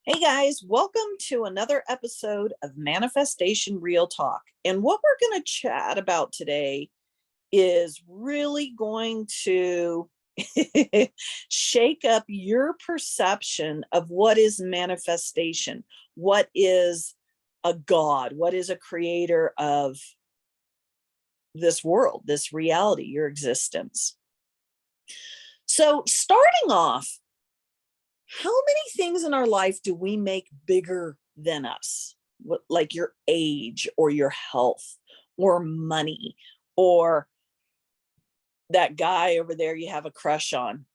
Hey guys, welcome to another episode of Manifestation Real Talk. And what we're going to chat about today is really going to shake up your perception of what is manifestation, what is a God, what is a creator of this world, this reality, your existence. So, starting off, how many things in our life do we make bigger than us? Like your age or your health or money or that guy over there you have a crush on,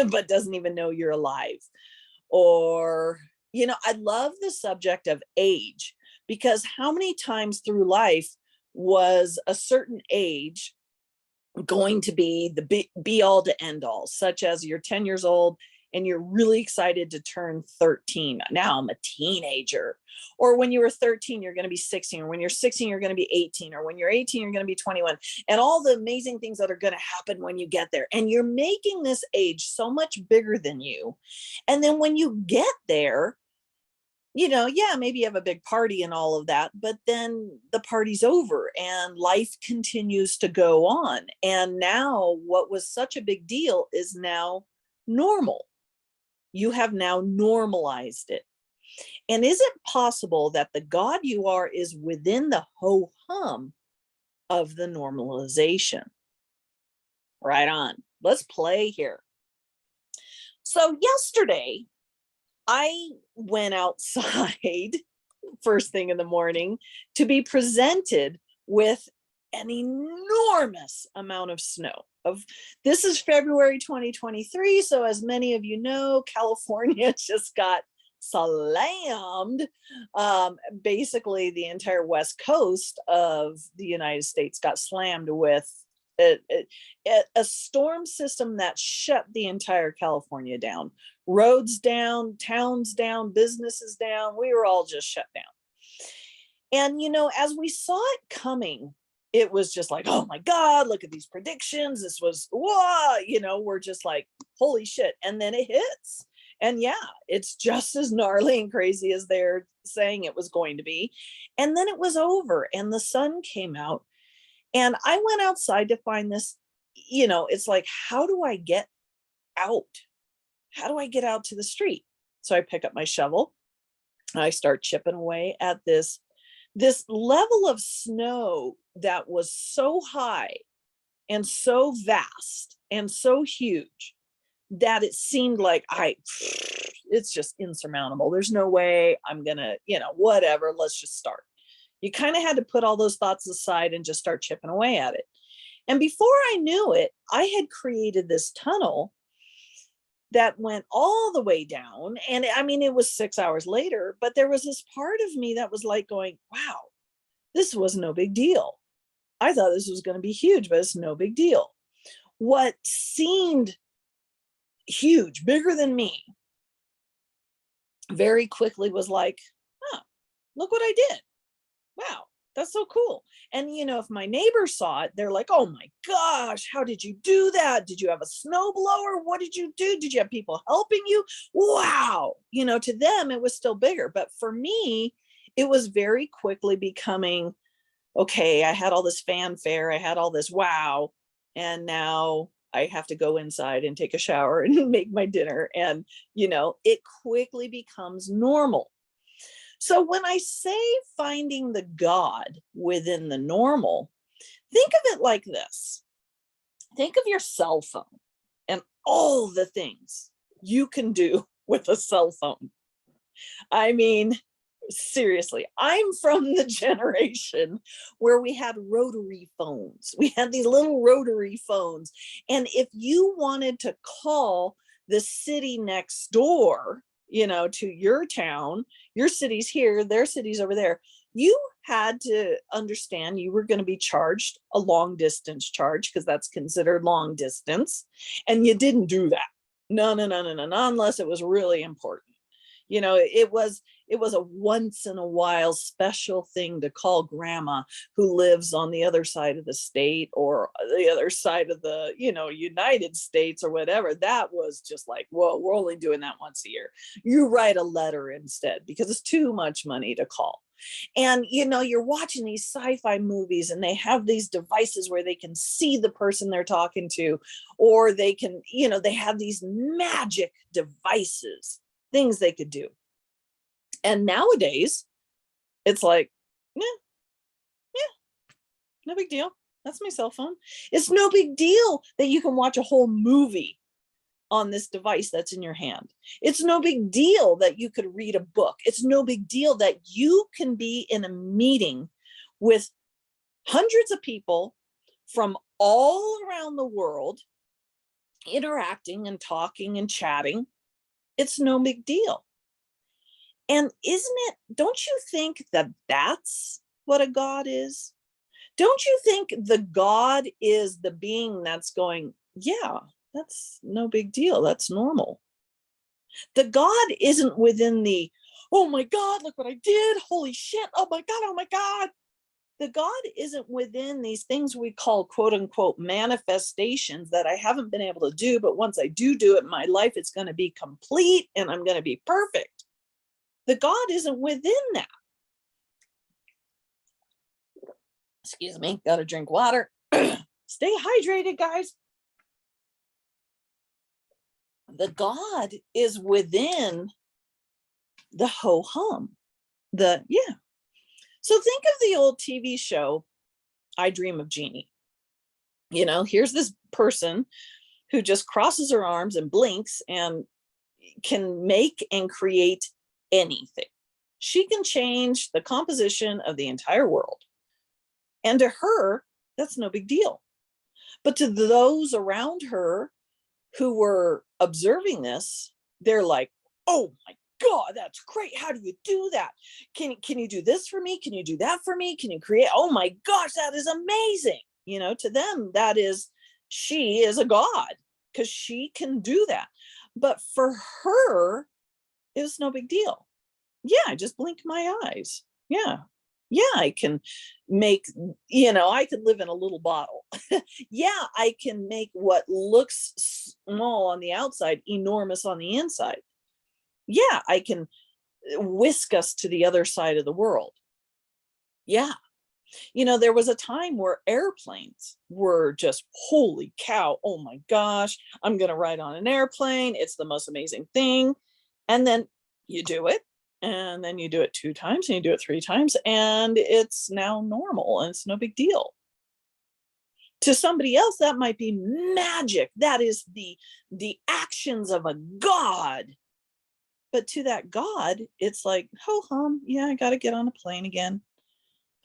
but doesn't even know you're alive. Or, I love the subject of age because how many times through life was a certain age going to be the be all to end all, such as you're 10 years old and you're really excited to turn 13. Now I'm a teenager. Or when you were 13, you're going to be 16. Or when you're 16, you're going to be 18. Or when you're 18, you're going to be 21. And all the amazing things that are going to happen when you get there. And you're making this age so much bigger than you. And then when you get there, maybe you have a big party and all of that, but then the party's over and life continues to go on. And now what was such a big deal is now normal. You have now normalized it. And is it possible that the God you are is within the ho-hum of the normalization? Right on. Let's play here. So yesterday, I went outside first thing in the morning to be presented with an enormous amount of snow. This is February 2023, so as many of you know, California just got slammed. Basically, the entire west coast of the United States got slammed with a storm system that shut the entire California down. Roads down, towns down, businesses down. We were all just shut down. And, as we saw it coming, it was just like, oh my God, look at these predictions. This was, we're just like, holy shit. And then it hits. And yeah, it's just as gnarly and crazy as they're saying it was going to be. And then it was over and the sun came out. And I went outside to find this, it's like, how do I get out? How do I get out to the street? So I pick up my shovel. I start chipping away at this level of snow that was so high and so vast and so huge that it seemed like it's just insurmountable. There's no way I'm gonna, whatever, let's just start. You kind of had to put all those thoughts aside and just start chipping away at it. And before I knew it, I had created this tunnel that went all the way down. And I mean, it was 6 hours later, but there was this part of me that was like going, wow, this was no big deal. I thought this was going to be huge, but it's no big deal. What seemed huge, bigger than me, very quickly was like, oh, look what I did. Wow, that's so cool. And, if my neighbors saw it, they're like, oh my gosh, how did you do that? Did you have a snowblower? What did you do? Did you have people helping you? Wow. To them, it was still bigger. But for me, it was very quickly becoming, okay, I had all this fanfare. I had all this wow. And now I have to go inside and take a shower and make my dinner. And, it quickly becomes normal. So when I say finding the God within the normal, think of it like this. Think of your cell phone and all the things you can do with a cell phone. I mean, seriously, I'm from the generation where we had rotary phones. We had these little rotary phones. And if you wanted to call the city next door, to your town, your city's here, their city's over there, you had to understand you were going to be charged a long distance charge because that's considered long distance. And you didn't do that. No, unless it was really important. It was a once in a while special thing to call grandma who lives on the other side of the state or the other side of the, United States or whatever. That was just like, whoa, we're only doing that once a year. You write a letter instead because it's too much money to call. And you're watching these sci-fi movies and they have these devices where they can see the person they're talking to, or they can, they have these magic devices, things they could do. And nowadays it's like, yeah, no big deal. That's my cell phone. It's no big deal that you can watch a whole movie on this device that's in your hand. It's no big deal that you could read a book. It's no big deal that you can be in a meeting with hundreds of people from all around the world, interacting and talking and chatting. It's no big deal. And don't you think that that's what a God is? Don't you think the God is the being that's going, yeah, that's no big deal. That's normal. The God isn't within the, oh my God, look what I did. Holy shit. Oh my God. Oh my God. The God isn't within these things we call quote unquote manifestations that I haven't been able to do. But once I do it in my life, it's going to be complete and I'm going to be perfect. The God isn't within that. Excuse me. Got to drink water. Stay hydrated, guys. The God is within the ho-hum. So think of the old TV show, I Dream of Jeannie. Here's this person who just crosses her arms and blinks and can make and create anything. She can change the composition of the entire world. And to her, that's no big deal. But to those around her who were observing this, they're like, oh my God, that's great. How do you do that? Can you do this for me? Can you do that for me? Can you create? Oh my gosh, that is amazing. To them, she is a God because she can do that. But for her, it was no big deal. Yeah, I just blinked my eyes. Yeah, I can make, I could live in a little bottle. Yeah, I can make what looks small on the outside enormous on the inside. Yeah, I can whisk us to the other side of the world. Yeah. There was a time where airplanes were just, holy cow, oh my gosh, I'm going to ride on an airplane. It's the most amazing thing. And then you do it. And then you do it 2 times and you do it 3 times and it's now normal and it's no big deal. To somebody else, that might be magic. That is the actions of a God. But to that God, it's like, ho hum, yeah, I got to get on a plane again.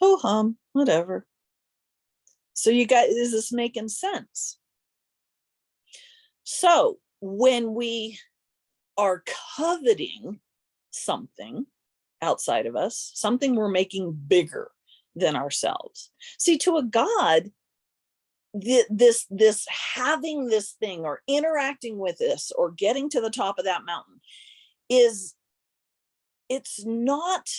Ho hum, whatever. So is this making sense? So when we are coveting something outside of us, something we're making bigger than ourselves. See, to a God, this having this thing or interacting with this or getting to the top of that mountain it's not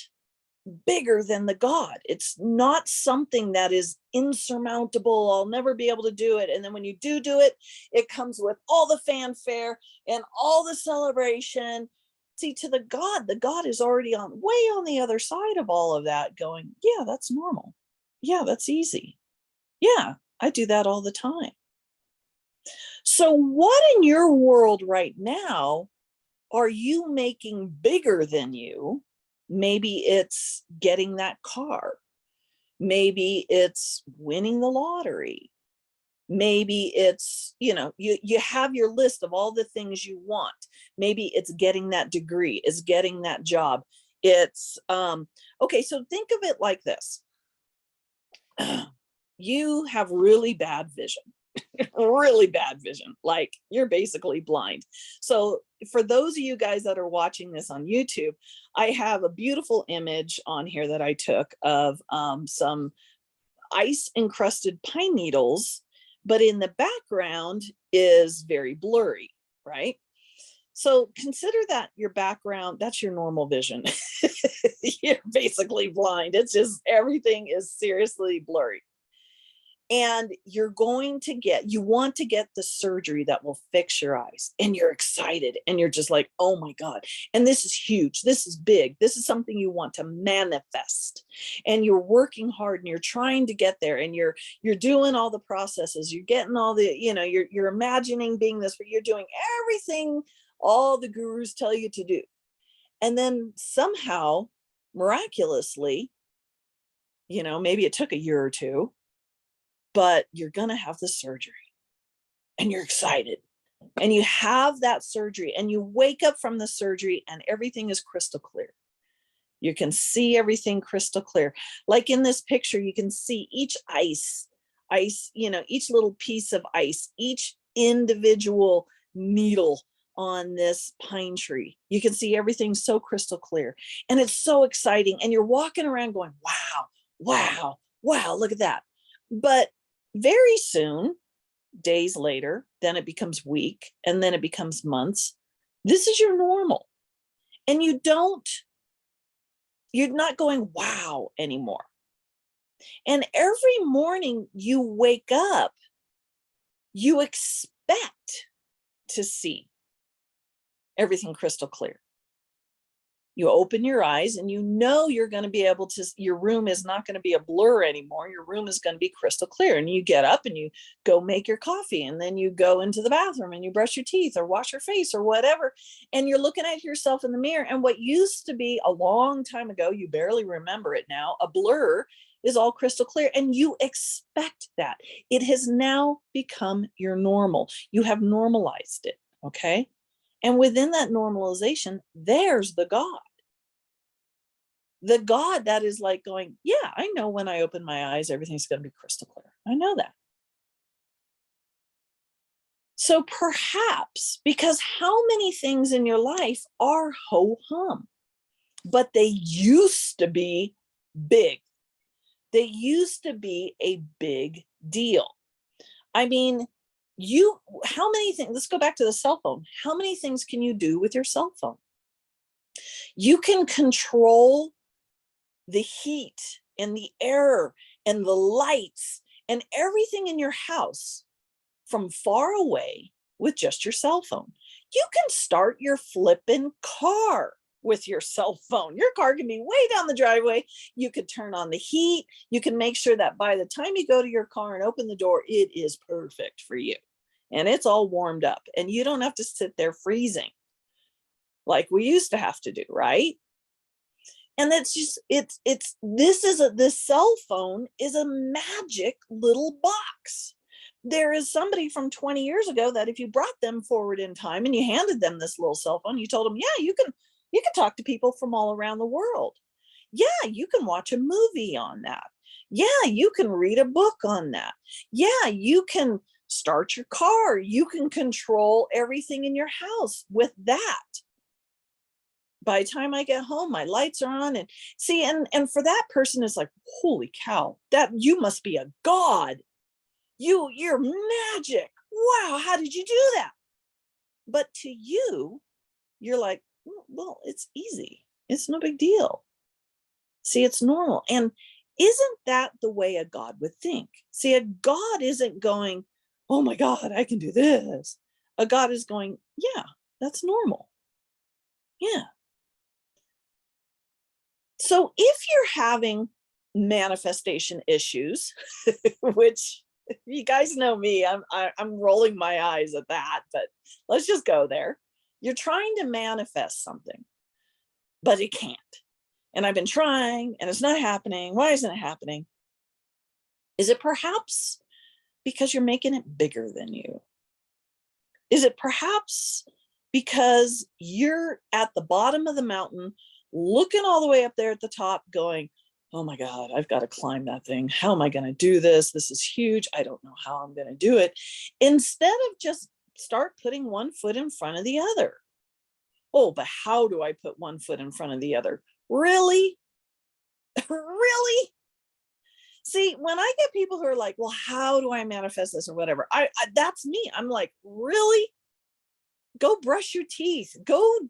bigger than the God. It's not something that is insurmountable. I'll never be able to do it. And then when you do it, it comes with all the fanfare and all the celebration. See, to the God is already way on the other side of all of that going, yeah, that's normal. Yeah, that's easy. Yeah, I do that all the time. So what in your world right now are you making bigger than you? Maybe it's getting that car. Maybe it's winning the lottery. Maybe it's, you have your list of all the things you want. Maybe it's getting that degree, it's getting that job. It's, okay, so think of it like this. You have really bad vision. Really bad vision, like you're basically blind. So for those of you guys that are watching this on YouTube, I have a beautiful image on here that I took of some ice encrusted pine needles, but in the background is very blurry, right? So consider that your background, that's your normal vision. You're basically blind. It's just everything is seriously blurry. And you want to get the surgery that will fix your eyes, and you're excited and you're just like, oh my God. And this is huge. This is big. This is something you want to manifest. And you're working hard and you're trying to get there, and you're doing all the processes. You're getting all the, you're imagining being this, but you're doing everything all the gurus tell you to do. And then somehow, miraculously, maybe it took a year or two, but you're going to have the surgery and you're excited, and you have that surgery and you wake up from the surgery and everything is crystal clear. You can see everything crystal clear. Like in this picture, you can see each ice, each little piece of ice, each individual needle on this pine tree. You can see everything so crystal clear, and it's so exciting. And you're walking around going, wow, wow, wow, look at that. But very soon, days later, then it becomes week, and then it becomes months. This is your normal. And you're not going, wow, anymore. And every morning you wake up, you expect to see everything crystal clear. You open your eyes and you're going to be able to, your room is not going to be a blur anymore. Your room is going to be crystal clear. And you get up and you go make your coffee, and then you go into the bathroom and you brush your teeth or wash your face or whatever. And you're looking at yourself in the mirror. And what used to be a long time ago, you barely remember it now, a blur, is all crystal clear. And you expect that. It has now become your normal. You have normalized it. Okay. And within that normalization, there's the God. The God that is like going, yeah, I know when I open my eyes, everything's going to be crystal clear. I know that. So perhaps, because how many things in your life are ho-hum, but they used to be big. They used to be a big deal. I mean, how many things, let's go back to the cell phone. How many things can you do with your cell phone? You can control the heat and the air and the lights and everything in your house from far away with just your cell phone. You can start your flipping car with your cell phone. Your car can be way down the driveway. You could turn on the heat. You can make sure that by the time you go to your car and open the door, it is perfect for you. And it's all warmed up, and you don't have to sit there freezing like we used to have to do, right? And that's just, this cell phone is a magic little box. There is somebody from 20 years ago that if you brought them forward in time and you handed them this little cell phone, you told them, yeah, you can talk to people from all around the world. Yeah, you can watch a movie on that. Yeah, you can read a book on that. Yeah, you can start your car. You can control everything in your house with that. By the time I get home, my lights are on, and see, and for that person, it's like, holy cow, that you must be a god. You're magic. Wow, how did you do that? But to you, you're like, well, it's easy. It's no big deal. See, it's normal. And isn't that the way a God would think? See, a God isn't going, oh my God, I can do this. A God is going, yeah, that's normal. Yeah. So if you're having manifestation issues, which you guys know me, I'm rolling my eyes at that, but let's just go there. You're trying to manifest something, but it can't. And I've been trying and it's not happening. Why isn't it happening? Is it perhaps because you're making it bigger than you? Is it perhaps because you're at the bottom of the mountain, looking all the way up there at the top, going, oh my God, I've got to climb that thing. How am I going to do this? This is huge. I don't know how I'm going to do it. Instead of just start putting one foot in front of the other. Oh, but how do I put one foot in front of the other? Really? Really? See, when I get people who are like, well, how do I manifest this or whatever? I that's me. I'm like, really? Go brush your teeth. Go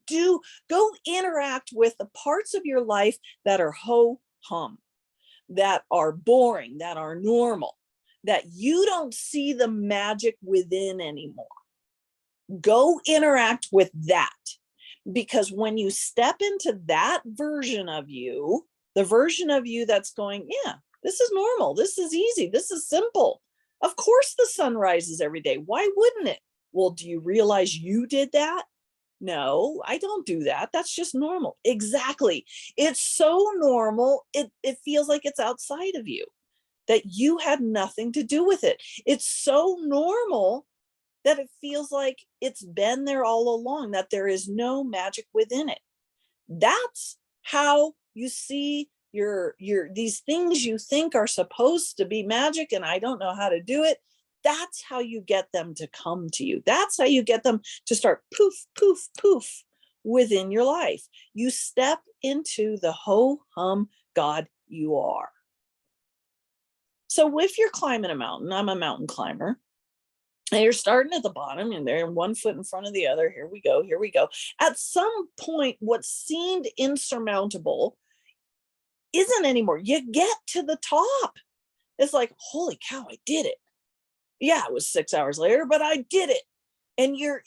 interact with the parts of your life that are ho hum, that are boring, that are normal, that you don't see the magic within anymore. Go interact with that. Because when you step into that version of you, the version of you that's going, yeah, this is normal. This is easy. This is simple. Of course, the sun rises every day. Why wouldn't it? Well, do you realize you did that? No, I don't do that. That's just normal. Exactly. It's so normal. It feels like it's outside of you, that you had nothing to do with it. It's so normal that it feels like it's been there all along, that there is no magic within it. That's how you see your these things you think are supposed to be magic and I don't know how to do it. That's how you get them to come to you. That's how you get them to start poof, poof, poof within your life. You step into the ho hum God you are. So if you're climbing a mountain, I'm a mountain climber, and you're starting at the bottom and they're 1 foot in front of the other. Here we go. Here we go. At some point, what seemed insurmountable isn't anymore. You get to the top. It's like, holy cow, I did it. Yeah, it was 6 hours later, but I did it. And you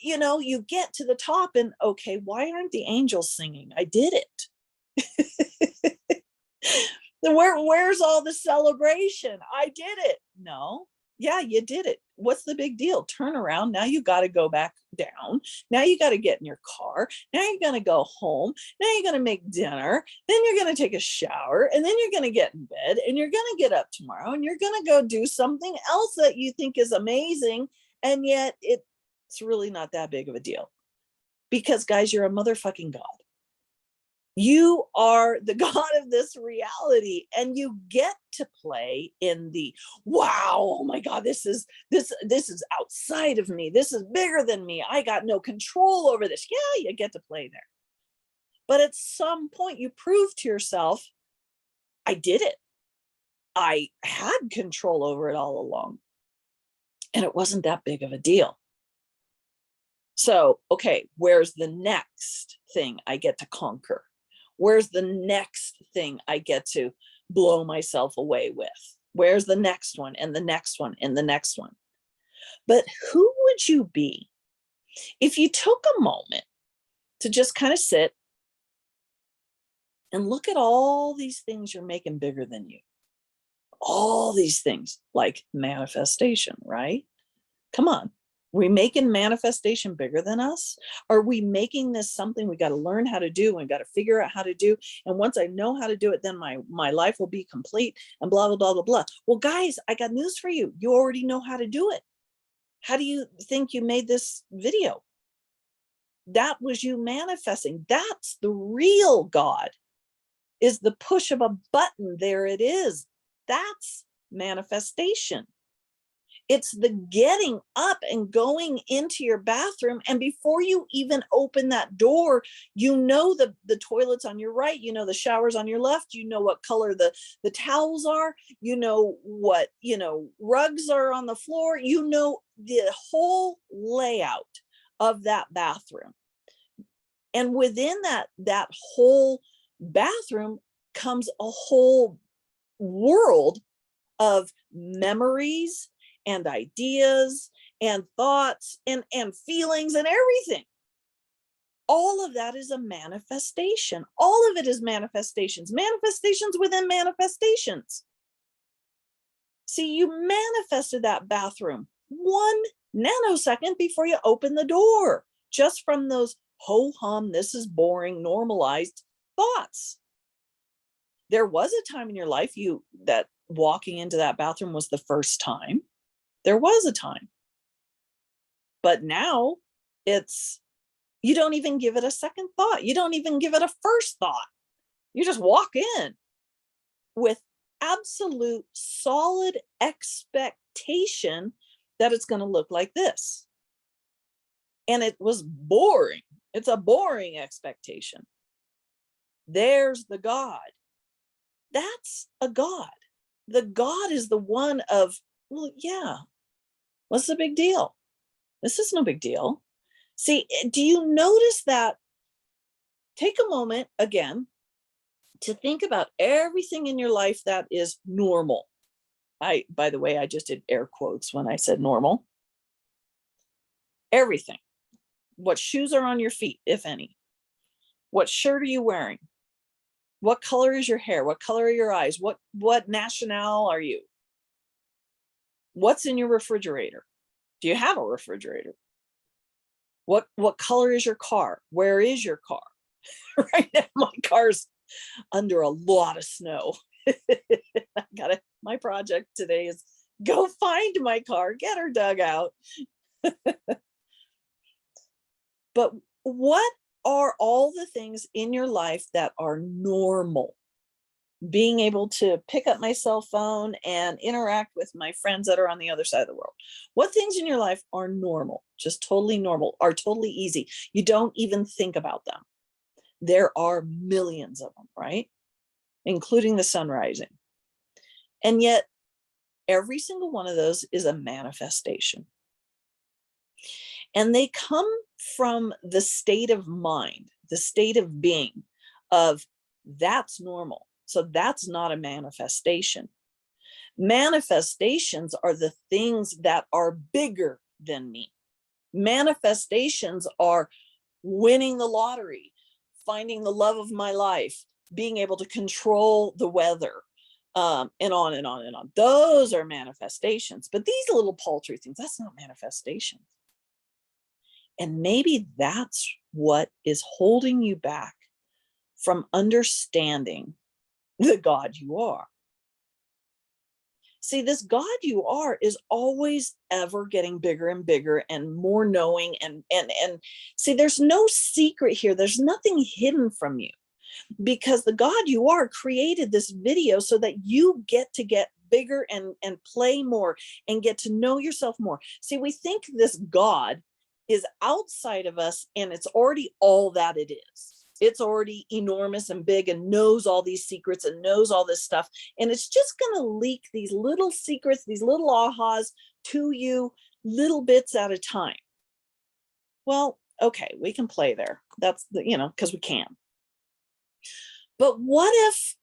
get to the top and okay, why aren't the angels singing? I did it. Where's all the celebration? I did it. No. Yeah, you did it. What's the big deal? Turn around. Now you got to go back down. Now you got to get in your car. Now you're going to go home. Now you're going to make dinner. Then you're going to take a shower. And then you're going to get in bed. And you're going to get up tomorrow. And you're going to go do something else that you think is amazing. And yet it's really not that big of a deal. Because, guys, you're a motherfucking God. You are the God of this reality, and you get to play in the wow, oh my God, this is outside of me. This is bigger than me. I got no control over this. Yeah, you get to play there. But at some point you prove to yourself, I did it. I had control over it all along. And it wasn't that big of a deal. So, okay, where's the next thing I get to conquer? Where's the next thing I get to blow myself away with? Where's the next one and the next one and the next one? But who would you be if you took a moment to just kind of sit and look at all these things you're making bigger than you? All these things like manifestation, right? Come on. Are we making manifestation bigger than us? Are we making this something we got to learn how to do and got to figure out how to do? And once I know how to do it, then my life will be complete and blah, blah, blah, blah, blah. Well, guys, I got news for you. You already know how to do it. How do you think you made this video? That was you manifesting. That's the real God, is the push of a button. There it is. That's manifestation. It's the getting up and going into your bathroom. And before you even open that door, you know the toilet's on your right, you know the shower's on your left, you know what color the towels are, you know what, rugs are on the floor, you know the whole layout of that bathroom. And within that whole bathroom comes a whole world of memories and ideas and thoughts and feelings and everything. All of that is a manifestation. All of it is manifestations within manifestations. See, you manifested that bathroom 1 nanosecond before you open the door, just from those ho hum, this is boring, normalized thoughts. There was a time in your life that walking into that bathroom was the first time. There was a time. But now you don't even give it a second thought. You don't even give it a first thought. You just walk in with absolute solid expectation that it's going to look like this. And it was boring. It's a boring expectation. There's the God. That's a God. The God is the one of, well, yeah, what's the big deal? This is no big deal. See, do you notice that? Take a moment again to think about everything in your life that is normal. By the way, I just did air quotes when I said normal. Everything. What shoes are on your feet, if any? What shirt are you wearing? What color is your hair? What color are your eyes? What nationale are you? What's in your refrigerator? Do you have a refrigerator? What color is your car? Where is your car? Right now, my car's under a lot of snow. My project today is go find my car, get her dug out. But what are all the things in your life that are normal? Being able to pick up my cell phone and interact with my friends that are on the other side of the world. What things in your life are normal, just totally normal, are totally easy? You don't even think about them. There are millions of them, right? Including the sun rising. And yet, every single one of those is a manifestation. And they come from the state of mind, the state of being of that's normal. So that's not a manifestation. Manifestations are the things that are bigger than me. Manifestations are winning the lottery, finding the love of my life, being able to control the weather, and on and on and on. Those are manifestations. But these little paltry things, that's not manifestations. And maybe that's what is holding you back from understanding the God you are. See, this God you are is always ever getting bigger and bigger and more knowing. And see, there's no secret here. There's nothing hidden from you, because the God you are created this video so that you get to get bigger and play more and get to know yourself more. See, we think this God is outside of us and it's already all that it is. It's already enormous and big and knows all these secrets and knows all this stuff. And it's just going to leak these little secrets, these little ahas to you, little bits at a time. Well, okay, we can play there. That's because we can. But what if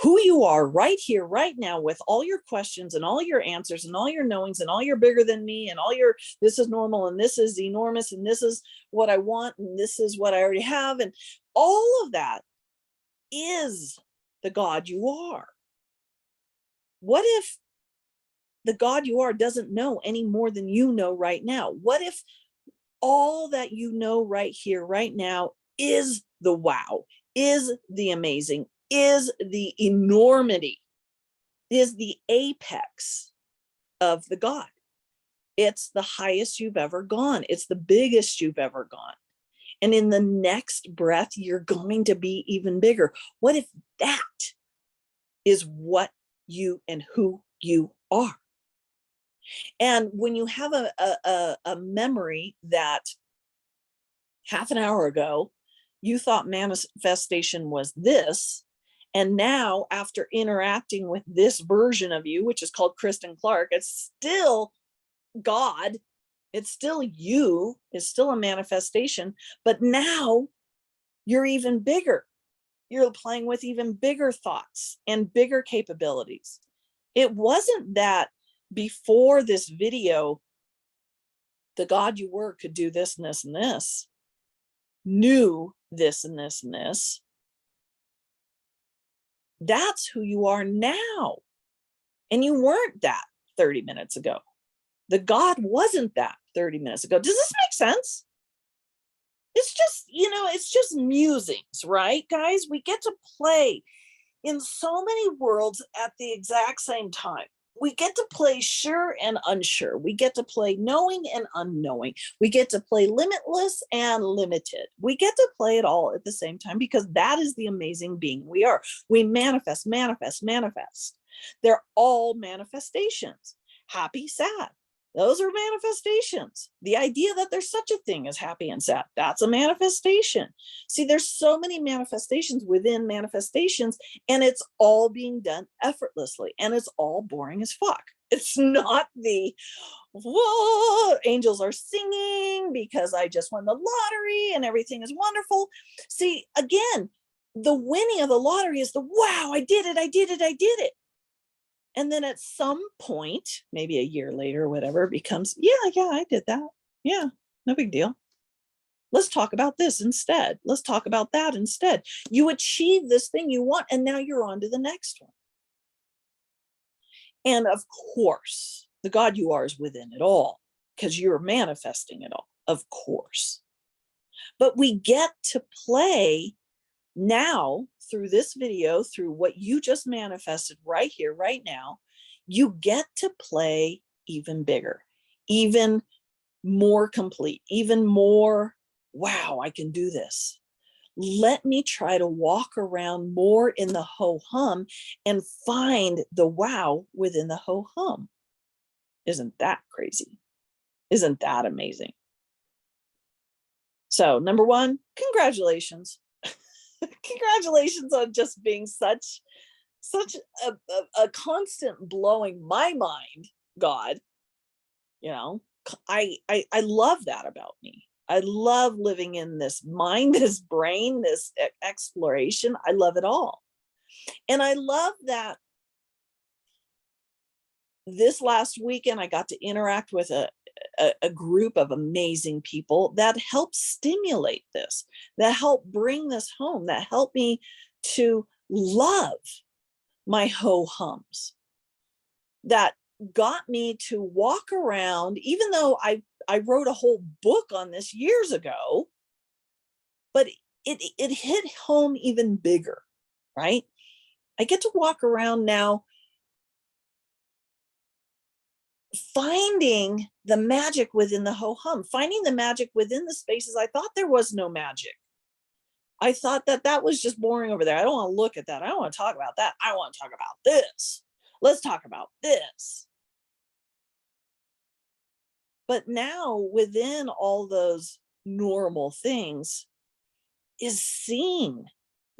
who you are right here, right now, with all your questions and all your answers and all your knowings and all your bigger than me and all your this is normal and this is enormous and this is what I want and this is what I already have, and all of that is the God you are? What if the God you are doesn't know any more than you know right now? What if all that you know right here, right now is the wow, is the amazing, is the enormity, is the apex of the God? It's the highest you've ever gone. It's the biggest you've ever gone. And in the next breath, you're going to be even bigger. What if that is what you and who you are? And when you have a memory that half an hour ago, you thought manifestation was this, and now after interacting with this version of you, which is called Kristen Clark, it's still God, it's still you, it's still a manifestation, but now you're even bigger. You're playing with even bigger thoughts and bigger capabilities. It wasn't that before this video, the God you were could do this and this and this, knew this and this and this. That's who you are now. And you weren't that 30 minutes ago. The God wasn't that 30 minutes ago. Does this make sense? It's just, it's just musings, right, guys? We get to play in so many worlds at the exact same time. We get to play sure and unsure. We get to play knowing and unknowing. We get to play limitless and limited. We get to play it all at the same time because that is the amazing being we are. We manifest, manifest, manifest. They're all manifestations. Happy, sad. Those are manifestations. The idea that there's such a thing as happy and sad, that's a manifestation. See, there's so many manifestations within manifestations, and it's all being done effortlessly, and it's all boring as fuck. It's not the, whoa, angels are singing because I just won the lottery and everything is wonderful. See, again, the winning of the lottery is the, wow, I did it, I did it, I did it. And then at some point, maybe a year later or whatever, it becomes, yeah, I did that. Yeah, no big deal. Let's talk about this instead. Let's talk about that instead. You achieve this thing you want, and now you're on to the next one. And of course, the God you are is within it all because you're manifesting it all, of course. But we get to play now through this video, through what you just manifested right here, right now. You get to play even bigger, even more complete, even more, wow, I can do this. Let me try to walk around more in the ho-hum and find the wow within the ho-hum. Isn't that crazy? Isn't that amazing? So number one, congratulations. Congratulations on just being such a constant blowing my mind, God. You know, I love that about me. I love living in this mind, this brain, this exploration. I love it all. And I love that this last weekend I got to interact with a group of amazing people that helped stimulate this, that helped bring this home, that helped me to love my ho-hums, that got me to walk around, even though I wrote a whole book on this years ago, but it hit home even bigger, right? I get to walk around now finding the magic within the ho-hum, finding the magic within the spaces I thought there was no magic. I thought that that was just boring over there. I don't want to look at that. I don't want to talk about that. I want to talk about this. Let's talk about this. But now within all those normal things is seeing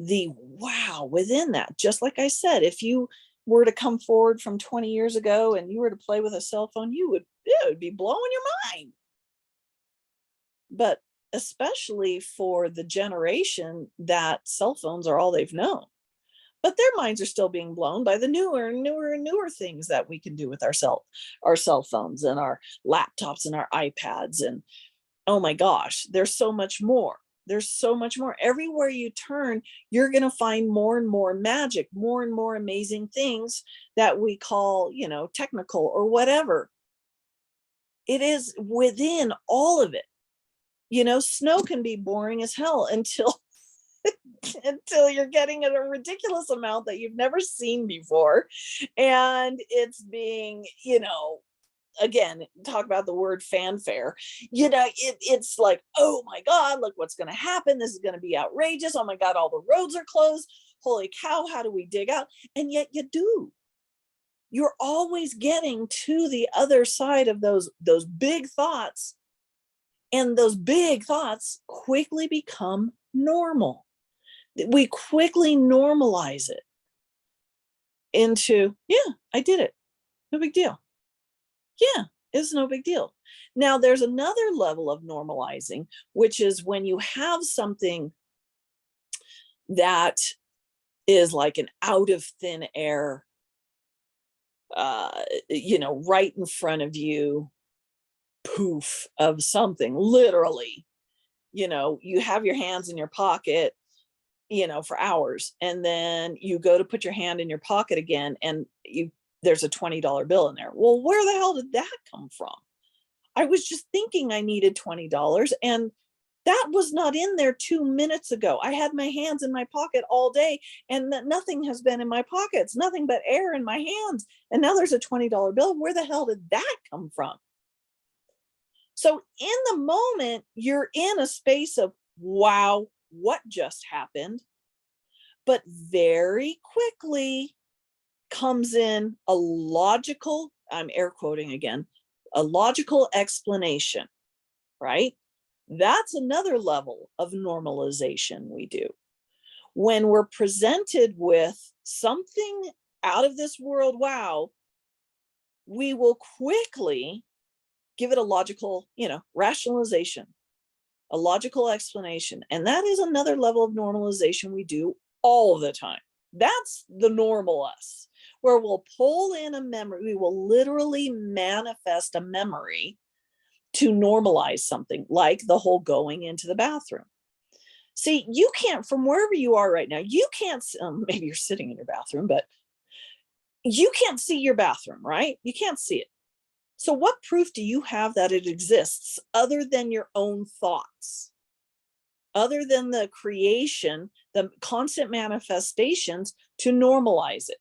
the wow within that. Just like I said, if you were to come forward from 20 years ago and you were to play with a cell phone, it would be blowing your mind. But especially for the generation that cell phones are all they've known. But their minds are still being blown by the newer and newer and newer things that we can do with our cell phones and our laptops and our iPads. And oh my gosh, there's so much more. There's so much more. Everywhere you turn, you're going to find more and more magic, more and more amazing things that we call, technical or whatever. It is within all of it. Snow can be boring as hell until until you're getting a ridiculous amount that you've never seen before. And it's being, again, talk about the word fanfare, it's like, oh my God, look what's going to happen. This is going to be outrageous. Oh my God, all the roads are closed. Holy cow, how do we dig out? And yet you do. You're always getting to the other side of those big thoughts. And those big thoughts quickly become normal. We quickly normalize it into, yeah, I did it. No big deal. Yeah, it's no big deal. Now, there's another level of normalizing, which is when you have something that is like an out of thin air, right in front of you, poof of something, literally, you have your hands in your pocket, for hours. And then you go to put your hand in your pocket again and there's a $20 bill in there. Well, where the hell did that come from? I was just thinking I needed $20 and that was not in there 2 minutes ago. I had my hands in my pocket all day and nothing has been in my pockets, nothing but air in my hands. And now there's a $20 bill. Where the hell did that come from? So in the moment, you're in a space of, wow, what just happened? But very quickly comes in a logical, I'm air quoting again, a logical explanation, right? That's another level of normalization we do. When we're presented with something out of this world, wow, we will quickly give it a logical, rationalization, a logical explanation. And that is another level of normalization we do all the time. That's the normal us, where we'll pull in a memory. We will literally manifest a memory to normalize something, like the whole going into the bathroom. See, you can't, from wherever you are right now, you can't, maybe you're sitting in your bathroom, but you can't see your bathroom, right? You can't see it. So what proof do you have that it exists other than your own thoughts? Other than the creation, the constant manifestations to normalize it.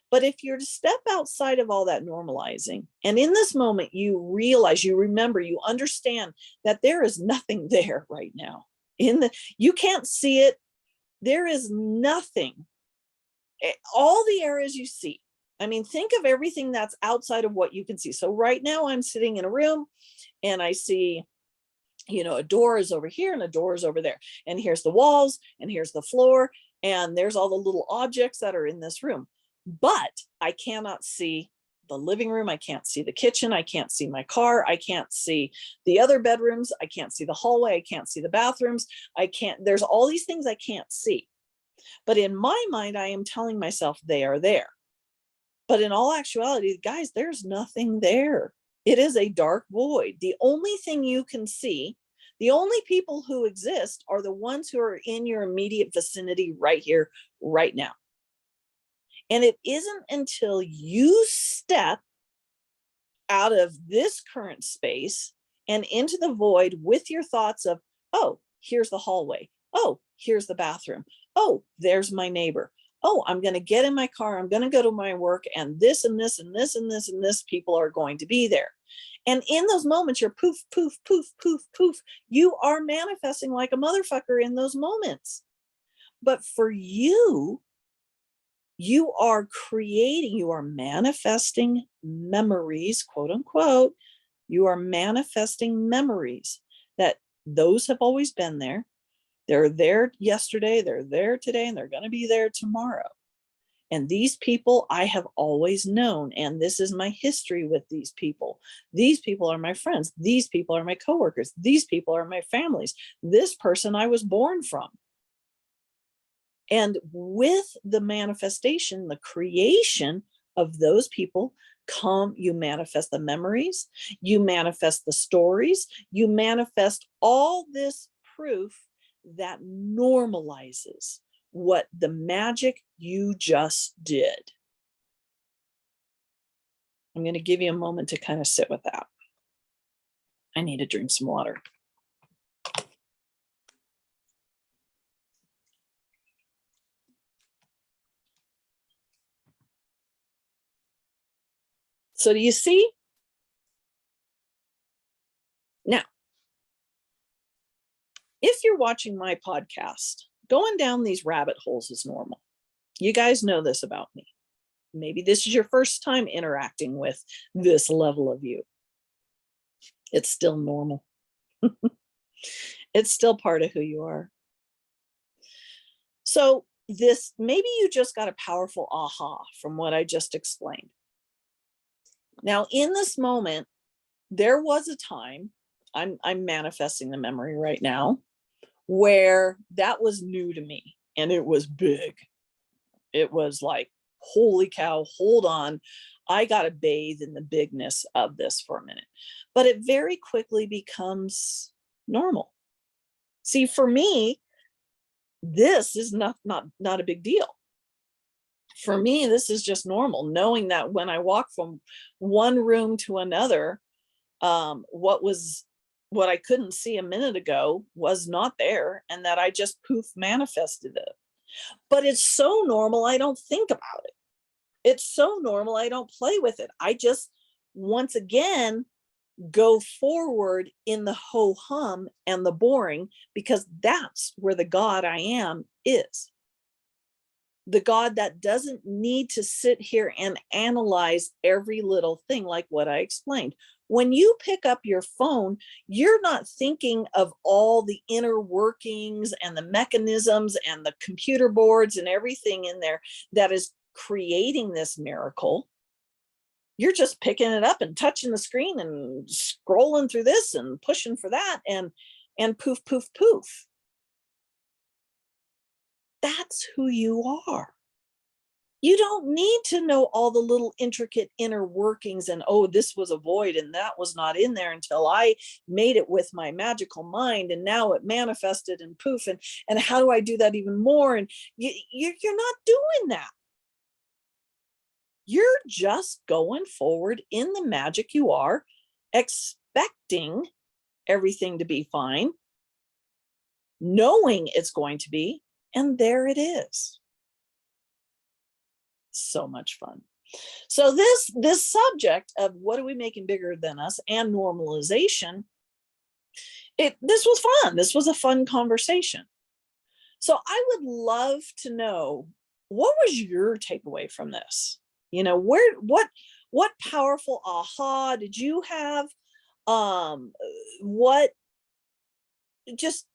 But if you're to step outside of all that normalizing, and in this moment, you realize, you remember, you understand that there is nothing there right now. You can't see it. There is nothing. All the areas you see. I mean, think of everything that's outside of what you can see. So right now I'm sitting in a room and I see, a door is over here and a door is over there. And here's the walls and here's the floor. And there's all the little objects that are in this room. But I cannot see the living room. I can't see the kitchen. I can't see my car. I can't see the other bedrooms. I can't see the hallway. I can't see the bathrooms. There's all these things I can't see. But in my mind, I am telling myself they are there. But in all actuality, guys, there's nothing there. It is a dark void. The only thing you can see, the only people who exist are the ones who are in your immediate vicinity right here, right now. And it isn't until you step out of this current space and into the void with your thoughts of, oh, here's the hallway. Oh, here's the bathroom. Oh, there's my neighbor. Oh, I'm going to get in my car. I'm going to go to my work, and this and this and this and this and this people are going to be there. And in those moments, you're poof, poof, poof, poof, poof. You are manifesting like a motherfucker in those moments. But for you, you are creating, you are manifesting memories, quote unquote. You are manifesting memories that those have always been there. They're there yesterday, they're there today, and they're going to be there tomorrow. And these people I have always known, and this is my history with these people. These people are my friends. These people are my coworkers. These people are my families. This person I was born from. And with the manifestation, the creation of those people, you manifest the memories, you manifest the stories, you manifest all this proof that normalizes what the magic you just did. I'm going to give you a moment to kind of sit with that. I need to drink some water. So do you see? Now, if you're watching my podcast, going down these rabbit holes is normal. You guys know this about me. Maybe this is your first time interacting with this level of you. It's still normal. It's still part of who you are. So maybe you just got a powerful aha from what I just explained. Now, in this moment, there was a time, I'm manifesting the memory right now, where that was new to me, and it was big. It was like, holy cow, hold on. I got to bathe in the bigness of this for a minute. But it very quickly becomes normal. See, for me, this is not a big deal. For me, this is just normal, knowing that when I walk from one room to another, what I couldn't see a minute ago was not there, and that I just poof manifested it. But it's so normal, I don't think about it. It's so normal, I don't play with it. I just, once again, go forward in the ho-hum and the boring, because that's where the God I am is. The God that doesn't need to sit here and analyze every little thing, like what I explained. When you pick up your phone, you're not thinking of all the inner workings and the mechanisms and the computer boards and everything in there that is creating this miracle. you're just picking it up and touching the screen and scrolling through this and pushing for that, and poof, poof, poof. That's who you are. You don't need to know all the little intricate inner workings and, oh, this was a void and that was not in there until I made it with my magical mind and now it manifested and poof, and how do I do that even more? And you're not doing that. You're just going forward in the magic you are, expecting everything to be fine, knowing it's going to be, and there it is. So much fun. So this subject of what are we making bigger than us and normalization, this was fun. This was a fun conversation. So I would love to know, what was your takeaway from this? You know, what powerful aha did you have? What, just,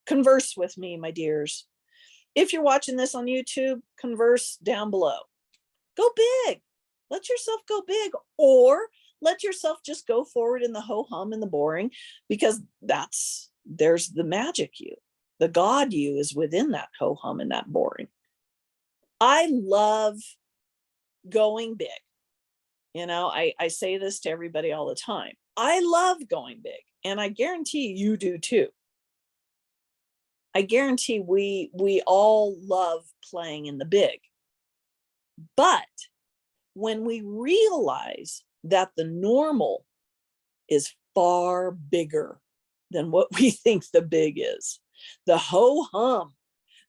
converse with me, my dears. If you're watching this on YouTube, converse down below. Go big. Let yourself go big, or let yourself just go forward in the ho-hum and the boring, because there's the magic you. The God you is within that ho-hum and that boring. I love going big. I say this to everybody all the time. I love going big, and I guarantee you do too. I guarantee we all love playing in the big. But when we realize that the normal is far bigger than what we think the big is, the ho-hum,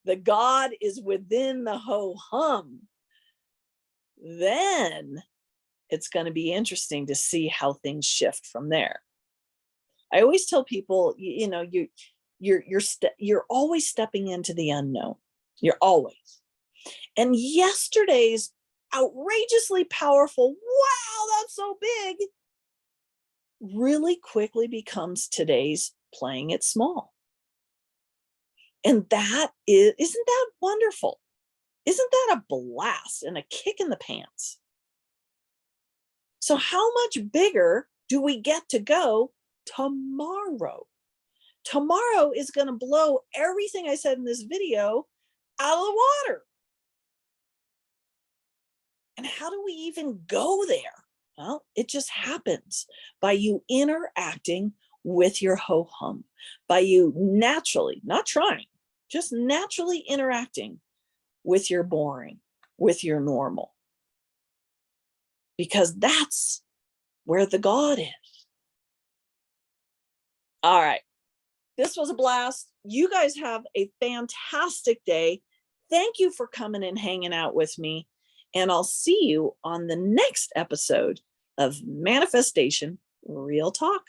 the God is within the ho-hum, then it's going to be interesting to see how things shift from there. I always tell people, you're always stepping into the unknown. You're always. And yesterday's outrageously powerful, wow, that's so big, really quickly becomes today's playing it small. And isn't that wonderful? Isn't that a blast and a kick in the pants? So how much bigger do we get to go tomorrow? Tomorrow is going to blow everything I said in this video out of the water. And how do we even go there? Well, it just happens by you interacting with your ho-hum, by you naturally, not trying, just naturally interacting with your boring, with your normal. Because that's where the God is. All right. This was a blast. You guys have a fantastic day. Thank you for coming and hanging out with me. And I'll see you on the next episode of Manifestation Real Talk.